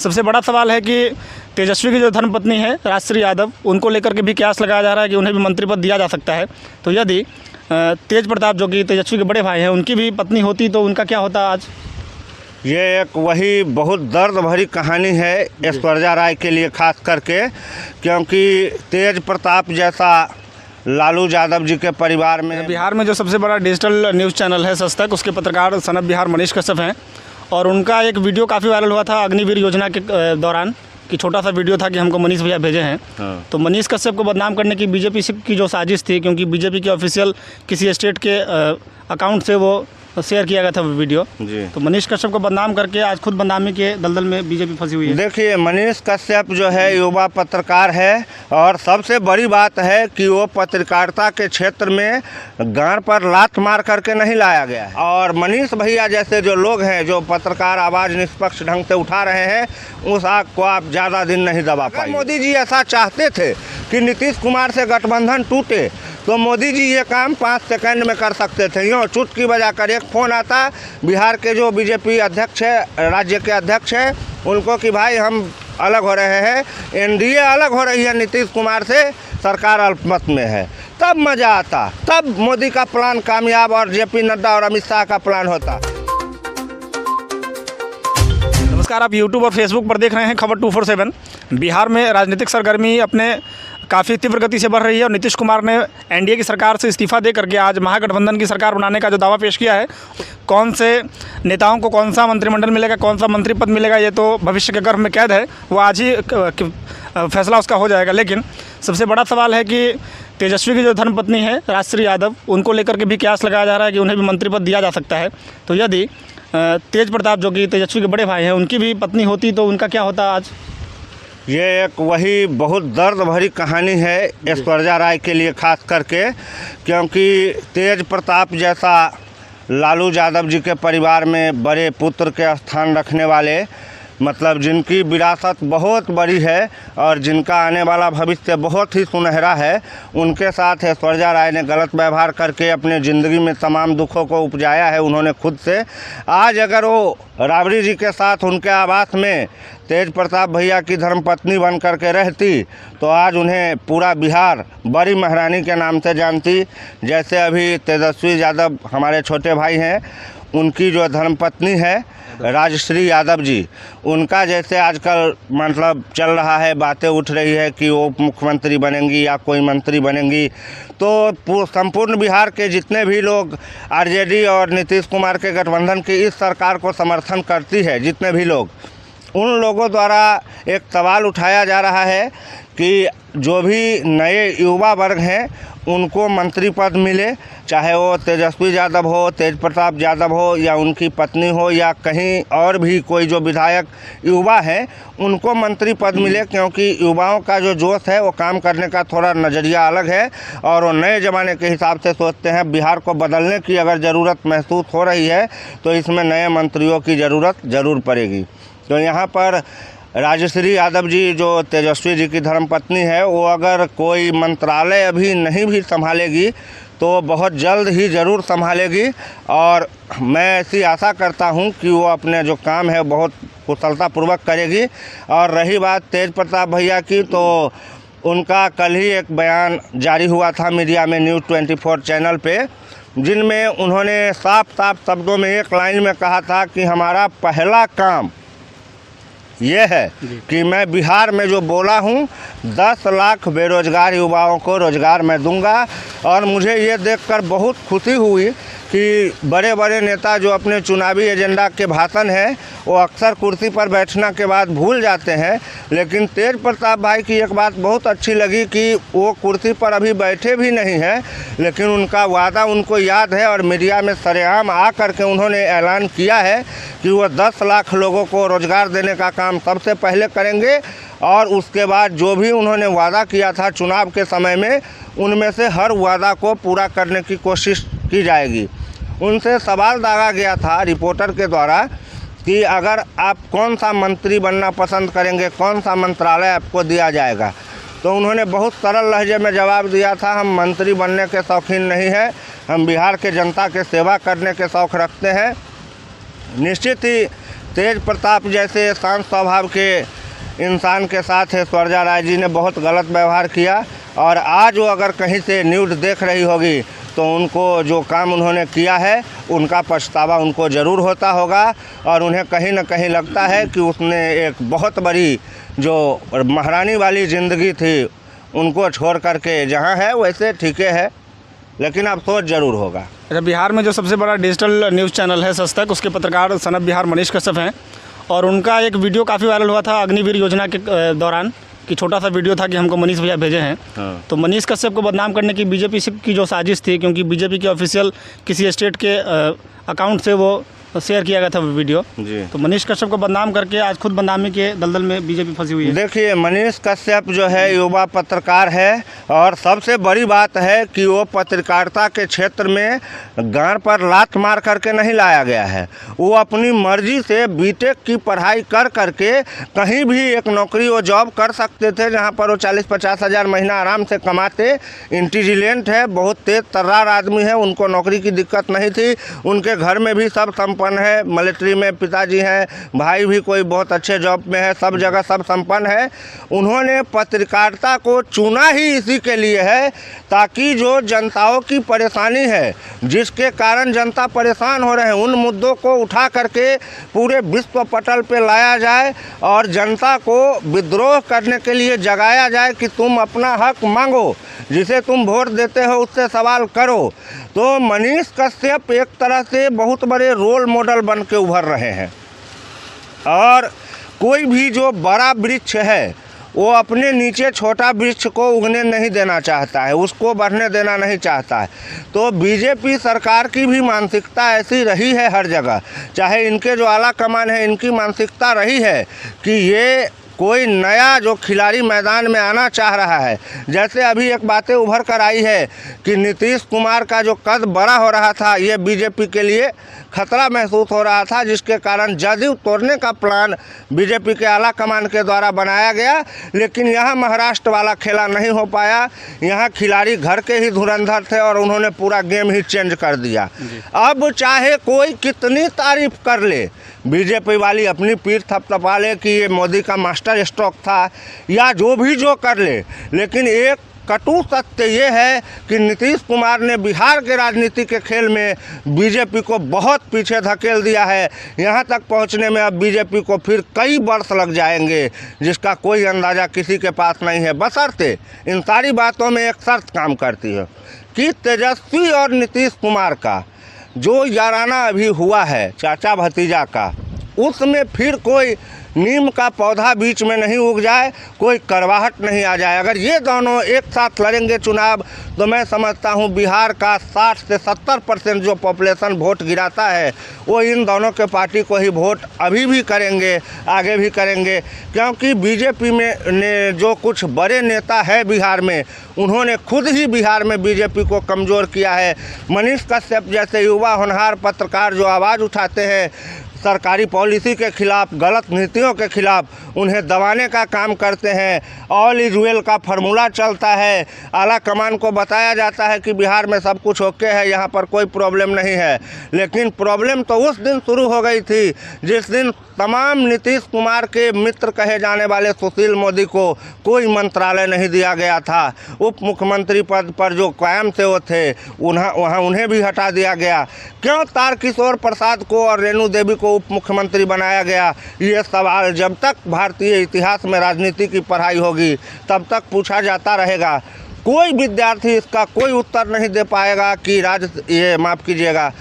सबसे बड़ा सवाल है कि तेजस्वी की जो धर्मपत्नी है राजश्री यादव, उनको लेकर के भी कयास लगाया जा रहा है कि उन्हें भी मंत्री पद दिया जा सकता है। तो यदि तेज प्रताप जो कि तेजस्वी के बड़े भाई हैं, उनकी भी पत्नी होती तो उनका क्या होता आज? ये एक वही बहुत दर्द भरी कहानी है ऐश्वर्या राय के लिए खास करके, क्योंकि तेज प्रताप जैसा लालू यादव जी के परिवार में बिहार में जो सबसे बड़ा डिजिटल न्यूज़ चैनल है सच तक, उसके पत्रकार सन ऑफ बिहार मनीष कश्यप हैं, और उनका एक वीडियो काफ़ी वायरल हुआ था अग्निवीर योजना के दौरान, कि छोटा सा वीडियो था कि हमको मनीष भैया भेजे हैं। हाँ। तो मनीष कश्यप को बदनाम करने की बीजेपी की जो साजिश थी, क्योंकि बीजेपी के ऑफिशियल किसी स्टेट के अकाउंट से वो शेयर किया गया था वीडियो जी। तो मनीष कश्यप को बदनाम करके आज खुद बदनामी के दलदल में बीजेपी फंसी हुई है। देखिए, मनीष कश्यप जो है युवा पत्रकार है, और सबसे बड़ी बात है कि वो पत्रकारिता के क्षेत्र में गांड पर लात मार करके नहीं लाया गया है। और मनीष भैया जैसे जो लोग हैं जो पत्रकार आवाज़ निष्पक्ष ढंग से उठा रहे हैं, उस आग को आप ज़्यादा दिन नहीं दबा पाए। मोदी जी ऐसा चाहते थे कि नीतीश कुमार से गठबंधन टूटे, तो मोदी जी ये काम 5 सेकंड में कर सकते थे। यूँ चुटकी बजाकर एक फ़ोन आता बिहार के जो बीजेपी अध्यक्ष है, राज्य के अध्यक्ष हैं, उनको कि भाई हम अलग हो रहे हैं, एनडीए अलग हो रही है नीतीश कुमार से, सरकार अल्पमत में है, तब मज़ा आता, तब मोदी का प्लान कामयाब और जेपी नड्डा और अमित शाह का प्लान होता। नमस्कार, आप यूट्यूब और फेसबुक पर देख रहे हैं खबर 247। बिहार में राजनीतिक सरगर्मी अपने काफ़ी तीव्र गति से बढ़ रही है, और नीतीश कुमार ने एनडीए की सरकार से इस्तीफा दे करके आज महागठबंधन की सरकार बनाने का जो दावा पेश किया है, कौन से नेताओं को कौन सा मंत्रिमंडल मिलेगा, कौन सा मंत्री पद मिलेगा, ये तो भविष्य के गर्भ में कैद है, वो आज ही फैसला उसका हो जाएगा। लेकिन सबसे बड़ा सवाल है कि तेजस्वी की जो धर्मपत्नी है राजश्री यादव, उनको लेकर के भी कयास लगाया जा रहा है कि उन्हें भी मंत्री पद दिया जा सकता है। तो यदि तेज प्रताप जो कि तेजस्वी के बड़े भाई हैं, उनकी भी पत्नी होती तो उनका क्या होता आज? ये एक वही बहुत दर्द भरी कहानी है ऐश्वर्या राय के लिए खास करके, क्योंकि तेज प्रताप जैसा लालू यादव जी के परिवार में बड़े पुत्र के स्थान रखने वाले, मतलब जिनकी विरासत बहुत बड़ी है और जिनका आने वाला भविष्य बहुत ही सुनहरा है, उनके साथ ऐश्वर्या राय ने गलत व्यवहार करके अपने ज़िंदगी में तमाम दुखों को उपजाया है उन्होंने खुद से। आज अगर वो राबड़ी जी के साथ उनके आवास में तेज प्रताप भैया की धर्मपत्नी बन करके रहती, तो आज उन्हें पूरा बिहार बड़ी महारानी के नाम से जानती। जैसे अभी तेजस्वी यादव हमारे छोटे भाई हैं, उनकी जो धर्मपत्नी है राजश्री यादव जी, उनका जैसे आजकल मतलब चल रहा है, बातें उठ रही है कि वो मुख्यमंत्री बनेंगी या कोई मंत्री बनेंगी, तो संपूर्ण बिहार के जितने भी लोग आरजेडी और नीतीश कुमार के गठबंधन की इस सरकार को समर्थन करती है, जितने भी लोग, उन लोगों द्वारा एक सवाल उठाया जा रहा है कि जो भी नए युवा वर्ग हैं उनको मंत्री पद मिले, चाहे वो तेजस्वी यादव हो, तेज प्रताप यादव हो, या उनकी पत्नी हो, या कहीं और भी कोई जो विधायक युवा हैं उनको मंत्री पद मिले, क्योंकि युवाओं का जो जोश है वो काम करने का थोड़ा नज़रिया अलग है और वो नए ज़माने के हिसाब से सोचते हैं। बिहार को बदलने की अगर ज़रूरत महसूस हो रही है तो इसमें नए मंत्रियों की ज़रूरत ज़रूर पड़ेगी। तो यहाँ पर राजश्री यादव जी जो तेजस्वी जी की धर्मपत्नी है, वो अगर कोई मंत्रालय अभी नहीं भी संभालेगी तो बहुत जल्द ही ज़रूर संभालेगी, और मैं ऐसी आशा करता हूं कि वो अपने जो काम है बहुत कुशलतापूर्वक करेगी। और रही बात तेज प्रताप भैया की, तो उनका कल ही एक बयान जारी हुआ था मीडिया में न्यूज़ 24 चैनल पे, जिनमें उन्होंने साफ साफ शब्दों में एक लाइन में कहा था कि हमारा पहला काम ये है कि मैं बिहार में जो बोला हूँ 10 लाख बेरोजगार युवाओं को रोज़गार मैं दूंगा। और मुझे ये देखकर बहुत खुशी हुई कि बड़े बड़े नेता जो अपने चुनावी एजेंडा के भाषण हैं वो अक्सर कुर्सी पर बैठने के बाद भूल जाते हैं, लेकिन तेज प्रताप भाई की एक बात बहुत अच्छी लगी कि वो कुर्सी पर अभी बैठे भी नहीं हैं, लेकिन उनका वादा उनको याद है और मीडिया में सरेआम आ करके उन्होंने ऐलान किया है कि वो 10 लाख लोगों को रोज़गार देने का काम सबसे पहले करेंगे, और उसके बाद जो भी उन्होंने वादा किया था चुनाव के समय में, उनमें से हर वादा को पूरा करने की कोशिश की जाएगी। उनसे सवाल दागा गया था रिपोर्टर के द्वारा कि अगर आप कौन सा मंत्री बनना पसंद करेंगे, कौन सा मंत्रालय आपको दिया जाएगा, तो उन्होंने बहुत सरल लहजे में जवाब दिया था, हम मंत्री बनने के शौकीन नहीं हैं, हम बिहार के जनता के सेवा करने के शौक़ रखते हैं। निश्चित ही तेज प्रताप जैसे शांत स्वभाव के इंसान के साथ ऐश्वर्या राय जी ने बहुत गलत व्यवहार किया। और आज वो अगर कहीं से न्यूज़ देख रही होगी तो उनको जो काम उन्होंने किया है उनका पछतावा उनको ज़रूर होता होगा। और उन्हें कहीं ना कहीं लगता है कि उसने एक बहुत बड़ी जो महारानी वाली ज़िंदगी थी उनको छोड़ करके जहाँ है वैसे ठीक है, लेकिन अफसोस ज़रूर होगा। अच्छा, बिहार में जो सबसे बड़ा डिजिटल न्यूज़ चैनल है सच तक, उसके पत्रकार सन ऑफ बिहार मनीष कश्यप हैं और उनका एक वीडियो काफ़ी वायरल हुआ था अग्निवीर योजना के दौरान कि छोटा सा वीडियो था कि हमको मनीष भैया भेजे हैं। हाँ। तो मनीष कश्यप को बदनाम करने की बीजेपी की जो साजिश थी, क्योंकि बीजेपी के ऑफिशियल किसी स्टेट के अकाउंट से वो शेयर किया गया था वीडियो जी। तो मनीष कश्यप को बदनाम करके आज खुद बदनामी के दलदल में बीजेपी फंसी हुई है। देखिए, मनीष कश्यप जो है युवा पत्रकार है और सबसे बड़ी बात है कि वो पत्रकारिता के क्षेत्र में गांड पर लात मार करके नहीं लाया गया है। वो अपनी मर्जी से बीटेक की पढ़ाई कर करके कहीं भी एक नौकरी वो जॉब कर सकते थे जहां पर वो 40-50 हज़ार महीना आराम से कमाते। इंटेलिजेंट है, बहुत तेज तर्रार आदमी है, उनको नौकरी की दिक्कत नहीं थी। उनके घर में भी सब संपन्न है, मिलिट्री में पिताजी हैं, भाई भी कोई बहुत अच्छे जॉब में है, सब जगह सब संपन्न है। उन्होंने पत्रकारिता को चुना ही इसी के लिए है ताकि जो जनताओं की परेशानी है, जिसके कारण जनता परेशान हो रहे हैं, उन मुद्दों को उठा करके पूरे विश्व पटल पे लाया जाए और जनता को विद्रोह करने के लिए जगाया जाए कि तुम अपना हक मांगो, जिसे तुम वोट देते हो उससे सवाल करो। तो मनीष कश्यप एक तरह से बहुत बड़े रोल मॉडल बन के उभर रहे हैं। और कोई भी जो बड़ा वृक्ष है वो अपने नीचे छोटा वृक्ष को उगने नहीं देना चाहता है, उसको बढ़ने देना नहीं चाहता है। तो बीजेपी सरकार की भी मानसिकता ऐसी रही है हर जगह, चाहे इनके जो आला कमान है इनकी मानसिकता रही है कि ये कोई नया जो खिलाड़ी मैदान में आना चाह रहा है। जैसे अभी एक बातें उभर कर आई है कि नीतीश कुमार का जो कद बड़ा हो रहा था, ये बीजेपी के लिए खतरा महसूस हो रहा था, जिसके कारण जदयू तोड़ने का प्लान बीजेपी के आला कमान के द्वारा बनाया गया। लेकिन यहाँ महाराष्ट्र वाला खेला नहीं हो पाया, यहाँ खिलाड़ी घर के ही धुरंधर थे और उन्होंने पूरा गेम ही चेंज कर दिया। अब चाहे कोई कितनी तारीफ कर ले, बीजेपी वाली अपनी पीठ थपथपा ले कि ये मोदी का मास्टर स्ट्रोक था या जो भी जो कर ले, लेकिन एक कटु सत्य ये है कि नीतीश कुमार ने बिहार के राजनीति के खेल में बीजेपी को बहुत पीछे धकेल दिया है। यहाँ तक पहुँचने में अब बीजेपी को फिर कई वर्ष लग जाएंगे, जिसका कोई अंदाज़ा किसी के पास नहीं है। बशर्ते इन सारी बातों में एक शर्त काम करती है कि तेजस्वी और नीतीश कुमार का जो याराना अभी हुआ है चाचा भतीजा का, उसमें फिर कोई नीम का पौधा बीच में नहीं उग जाए, कोई करवाहट नहीं आ जाए। अगर ये दोनों एक साथ लड़ेंगे चुनाव तो मैं समझता हूँ बिहार का 60 से 70% जो पॉपुलेशन वोट गिराता है वो इन दोनों के पार्टी को ही वोट अभी भी करेंगे, आगे भी करेंगे। क्योंकि बीजेपी में ने जो कुछ बड़े नेता है बिहार में, उन्होंने खुद ही बिहार में बीजेपी को कमज़ोर किया है। मनीष कश्यप जैसे युवा होनहार पत्रकार जो आवाज़ उठाते हैं सरकारी पॉलिसी के खिलाफ, गलत नीतियों के खिलाफ, उन्हें दबाने का काम करते हैं। ऑल इज वेल का फार्मूला चलता है, आला कमान को बताया जाता है कि बिहार में सब कुछ ओके है, यहाँ पर कोई प्रॉब्लम नहीं है। लेकिन प्रॉब्लम तो उस दिन शुरू हो गई थी जिस दिन तमाम नीतीश कुमार के मित्र कहे जाने वाले सुशील मोदी को कोई मंत्रालय नहीं दिया गया था। उप मुख्यमंत्री पद पर जो कायम थे वो थे, वहाँ उन्हें भी हटा दिया गया। क्यों तारकिशोर प्रसाद को और रेणु देवी को उप मुख्यमंत्री बनाया गया, ये सवाल जब तक भारतीय इतिहास में राजनीति की पढ़ाई होगी तब तक पूछा जाता रहेगा। कोई विद्यार्थी इसका कोई उत्तर नहीं दे पाएगा कि माफ़ कीजिएगा,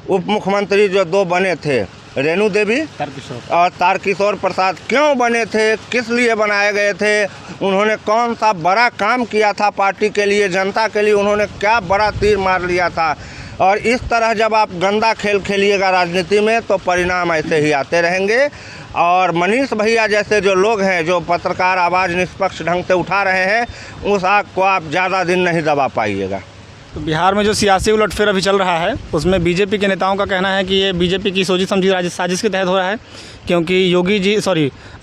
उप मुख्यमंत्री जो दो बने थे, रेणु देवी और तारकिशोर प्रसाद, क्यों बने थे, किस लिए बनाए गए थे, उन्होंने कौन सा बड़ा काम किया था पार्टी के लिए, जनता के लिए, उन्होंने क्या बड़ा तीर मार लिया था। और इस तरह जब आप गंदा खेल खेलिएगा राजनीति में तो परिणाम ऐसे ही आते रहेंगे। और मनीष भैया जैसे जो लोग हैं, जो पत्रकार आवाज़ निष्पक्ष ढंग से उठा रहे हैं, उस आग को आप ज़्यादा दिन नहीं दबा पाइएगा। तो बिहार में जो सियासी उलटफेर अभी चल रहा है उसमें बीजेपी के नेताओं का कहना है कि ये बीजेपी की सोची समझी साजिश के तहत हो रहा है, क्योंकि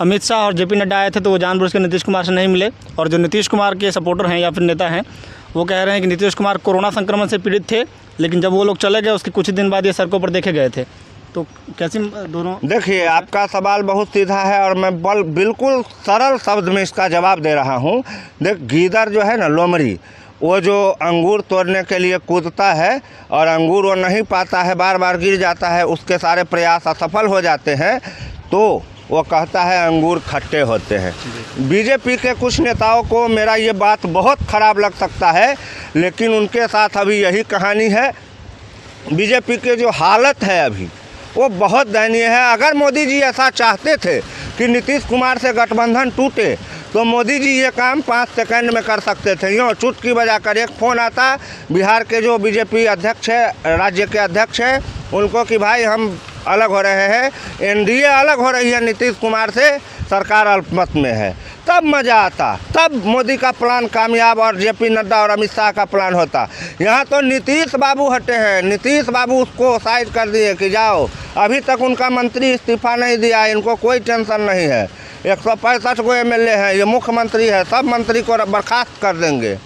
अमित शाह और जेपी नड्डा आए थे तो वो जानबूझ के नीतीश कुमार से नहीं मिले, और जो नीतीश कुमार के सपोर्टर हैं या फिर नेता हैं वो कह रहे हैं कि नीतीश कुमार कोरोना संक्रमण से पीड़ित थे, लेकिन जब वो लोग चले गए उसके कुछ ही दिन बाद ये सड़कों पर देखे गए थे। तो कैसे दोनों? देखिए, आपका सवाल बहुत सीधा है और मैं बिल्कुल सरल शब्द में इसका जवाब दे रहा हूँ। देख, गीदड़ जो है ना, लोमड़ी, वो जो अंगूर तोड़ने के लिए कूदता है और अंगूर वो नहीं पाता है, बार बार गिर जाता है, उसके सारे प्रयास असफल हो जाते हैं, तो वो कहता है अंगूर खट्टे होते हैं। बीजेपी के कुछ नेताओं को मेरा ये बात बहुत ख़राब लग सकता है, लेकिन उनके साथ अभी यही कहानी है। बीजेपी के जो हालत है अभी वो बहुत दयनीय है। अगर मोदी जी ऐसा चाहते थे कि नीतीश कुमार से गठबंधन टूटे, तो मोदी जी ये काम 5 सेकंड में कर सकते थे। यूँ चुटकी बजाकर एक फ़ोन आता बिहार के जो बीजेपी अध्यक्ष है, राज्य के अध्यक्ष हैं, उनको कि भाई हम अलग हो रहे हैं, एनडीए अलग हो रही है नीतीश कुमार से, सरकार अल्पमत में है, तब मज़ा आता, तब मोदी का प्लान कामयाब और जेपी नड्डा और अमित शाह का प्लान होता। यहाँ तो नीतीश बाबू हटे हैं, नीतीश बाबू उसको साइड कर दिए कि जाओ, अभी तक उनका मंत्री इस्तीफा नहीं दिया, इनको कोई टेंशन नहीं है। 165 को एमएलए हैं, ये मुख्यमंत्री है, सब मंत्री को बर्खास्त कर देंगे,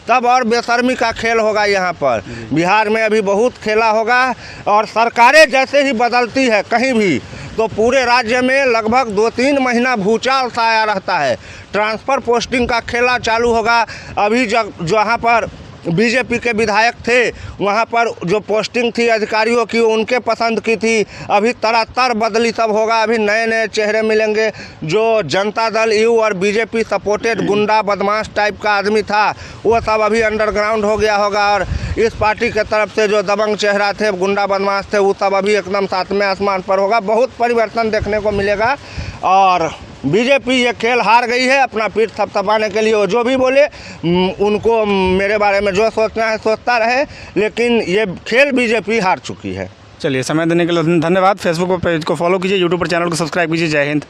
तब और बेशर्मी का खेल होगा यहाँ पर। बिहार में अभी बहुत खेला होगा, और सरकारें जैसे ही बदलती है कहीं भी, तो पूरे राज्य में लगभग 2-3 महीना भूचाल सा आया रहता है। ट्रांसफ़र पोस्टिंग का खेला चालू होगा। अभी जहाँ पर बीजेपी के विधायक थे, वहाँ पर जो पोस्टिंग थी अधिकारियों की, उनके पसंद की थी, अभी तड़ातर बदली सब होगा। अभी नए नए चेहरे मिलेंगे। जो जनता दल यू और बीजेपी सपोर्टेड गुंडा बदमाश टाइप का आदमी था, वो सब अभी अंडरग्राउंड हो गया होगा, और इस पार्टी के तरफ से जो दबंग चेहरा थे, गुंडा बदमाश थे, वो सब अभी एकदम सातवें आसमान पर होगा। बहुत परिवर्तन देखने को मिलेगा, और बीजेपी ये खेल हार गई है। अपना पीठ थपथपाने के लिए वो जो भी बोले, उनको मेरे बारे में जो सोचना है सोचता रहे, लेकिन ये खेल बीजेपी हार चुकी है। चलिए, समय देने के लिए धन्यवाद। फेसबुक पर पेज को फॉलो कीजिए, यूट्यूब पर चैनल को सब्सक्राइब कीजिए। जय हिंद।